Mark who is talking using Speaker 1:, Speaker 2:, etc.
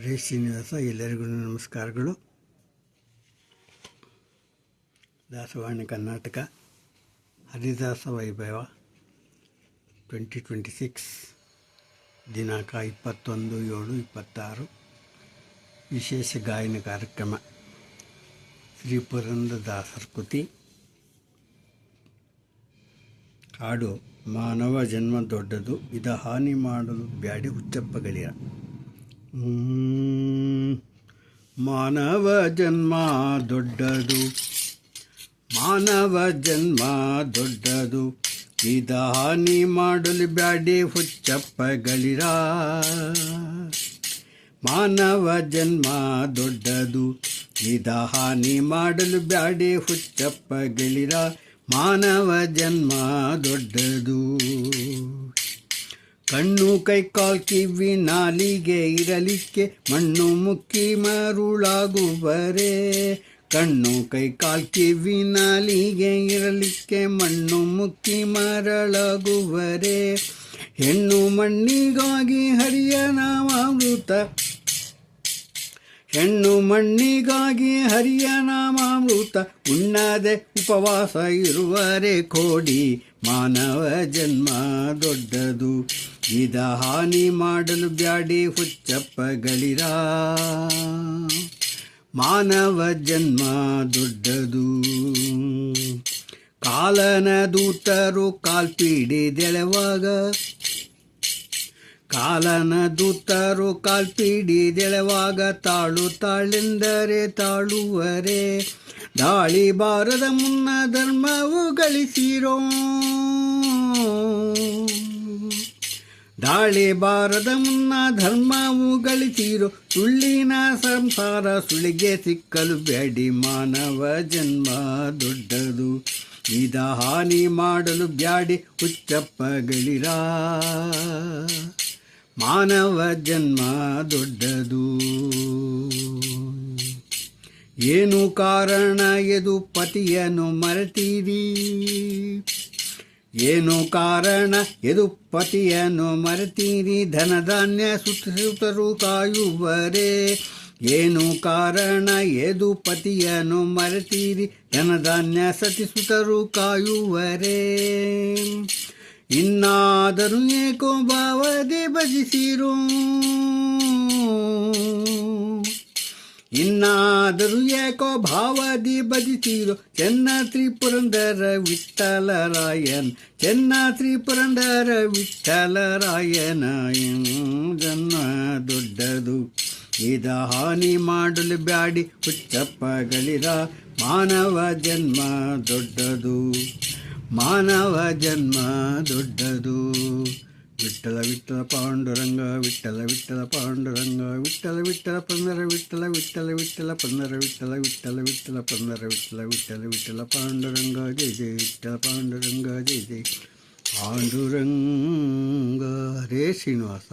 Speaker 1: ಶ್ರೀನಿವಾಸ. ಎಲ್ಲರಿಗೂ ನಮಸ್ಕಾರಗಳು. ದಾಸವಾಣಿ ಕರ್ನಾಟಕ ಹರಿದಾಸ ವೈಭವ 2026 ದಿನಾಂಕ 21/7/26 ವಿಶೇಷ ಗಾಯನ ಕಾರ್ಯಕ್ರಮ. ಶ್ರೀ ಪುರಂದರದಾಸರ ಕೃತಿ. ಹಾಡು ಮಾನವ ಜನ್ಮ ದೊಡ್ಡದು, ಇದ ಹಾನಿ ಮಾಡಲು ಬ್ಯಾಡಿ ಹುಚ್ಚಪ್ಪಗಳಿರ. ಮಾನವ ಜನ್ಮ ದೊಡ್ಡದು, ಮಾನವ ಜನ್ಮ ದೊಡ್ಡದು, ಇದ ಹಾನಿ ಮಾಡಲು ಬ್ಯಾಡಿ ಹುಚ್ಚಪ್ಪಗಳಿರ. ಮಾನವ ಜನ್ಮ ದೊಡ್ಡದು, ಇದ ಹಾನಿ ಮಾಡಲು ಬ್ಯಾಡಿ ಹುಚ್ಚಪ್ಪಗಳಿರ. ಮಾನವ ಜನ್ಮ ದೊಡ್ಡದು. ಕಣ್ಣು ಕೈ ಕಾಲ್ ಕಿವಿ ನಾಲಿಗೆ ಇರಲಿಕ್ಕೆ ಮಣ್ಣು ಮುಕ್ಕಿ ಮರುಳಾಗುವರೆ. ಕಣ್ಣು ಕೈ ಕಾಲ್ ಕಿವಿ ನಾಲಿಗೆ ಇರಲಿಕ್ಕೆ ಮಣ್ಣು ಮುಕ್ಕಿ ಮರಳಾಗುವರೆ. ಹೆಣ್ಣು ಮಣ್ಣಿಗಾಗಿ ಹರಿಯ ನಾಮಾಮೃತ, ಹೆಣ್ಣು ಮಣ್ಣಿಗಾಗಿ ಹರಿಯ ನಾಮಾಮೃತ, ಉಣ್ಣದೆ ಉಪವಾಸ ಇರುವರೆ ಕೋಡಿ. ಮಾನವ ಜನ್ಮ ದೊಡ್ಡದು, ಇದ ಹಾನಿ ಮಾಡಲು ಬ್ಯಾಡಿ ಹುಚ್ಚಪ್ಪಗಳಿರ. ಮಾನವ ಜನ್ಮ ದೊಡ್ಡದು. ಕಾಲನ ದೂತರು ಕಾಲ್ಪಿಡಿದೆಳೆವಾಗ, ಕಾಲನ ದೂತರು ಕಾಲ್ಪಿಡಿದೆಳೆವಾಗ ತಾಳು ತಾಳೆಂದರೆ ತಾಳುವರೆ. ದಾಳಿ ಬಾರದ ಮುನ್ನ ಧರ್ಮವು ಗಳಿಸಿರೋ, ದಾಳಿ ಬಾರದ ಮುನ್ನ ಧರ್ಮವು ಗಳಿಸಿರೋ. ಸುಳ್ಳಿನ ಸಂಸಾರ ಸುಳಿಗೆ ಸಿಕ್ಕಲು ಬ್ಯಾಡಿ. ಮಾನವ ಜನ್ಮ ದೊಡ್ಡದು, ಇದ ಹಾನಿ ಮಾಡಲು ಬ್ಯಾಡಿ ಹುಚ್ಚಪ್ಪಗಳಿರ. ಮಾನವ ಜನ್ಮ ದೊಡ್ಡದು. ಏನು ಕಾರಣ ಎದು ಪತಿಯನ್ನು ಮರೆತೀರಿ, ಏನು ಕಾರಣ ಎದು ಪತಿಯನ್ನು ಮರೆತೀರಿ. ಧನಧಾನ್ಯ ಸುತ್ತರು ಕಾಯುವರೆ. ಏನು ಕಾರಣ ಎದು ಪತಿಯನ್ನು ಮರೆತೀರಿ. ಧನಧಾನ್ಯ ಸತಿಸುತ್ತರು ಕಾಯುವರೆ. ಇನ್ನಾದರೂ ಏಕೋ ಭಾವದೆ ಭಜಿಸಿರೋ, ಇನ್ನಾದರೂ ಏಕೋ ಭಾವದಿ ಭಜಿಸಿರೋ. ಚೆನ್ನ ತ್ರಿಪುರಂದರ ವಿಠ್ಠಲರಾಯನ, ಚೆನ್ನ ತ್ರಿಪುರಂದರ ವಿಠ್ಠಲರಾಯನ. ಜನ್ಮ ದೊಡ್ಡದು, ಇದ ಹಾನಿ ಮಾಡಲು ಬ್ಯಾಡಿ ಹುಚ್ಚಪ್ಪಗಳಿರ. ಮಾನವ ಜನ್ಮ ದೊಡ್ಡದು, ಮಾನವ ಜನ್ಮ ದೊಡ್ಡದು. ವಿಠ್ಠಲ ವಿಠ್ಠಲ ಪಾಂಡುರಂಗ, ವಿಠ್ಠಲ ವಿಠ್ಠಲ ಪಾಂಡುರಂಗ, ವಿಠ್ಠಲ ವಿಠ್ಠಲ ಪಂದರ ವಿಠ್ಠಲ, ವಿಠ್ಠಲ ವಿಠ್ಠಲ ಪಂದರ ವಿಠ್ಠಲ, ವಿಠ್ಠಲ ವಿಠ್ಠಲ ಪಂದರ ವಿಠ್ಠಲ, ವಿಠ್ಠಲ ವಿಠ್ಠಲ ಪಾಂಡುರಂಗ ಜೈ ಜೈ, ವಿಠ್ಠಲ ಪಾಂಡುರಂಗ ಜೈ ಜೈ. ಪಾಂಡುರಂಗ. ಹರೇ ಶ್ರೀನಿವಾಸ.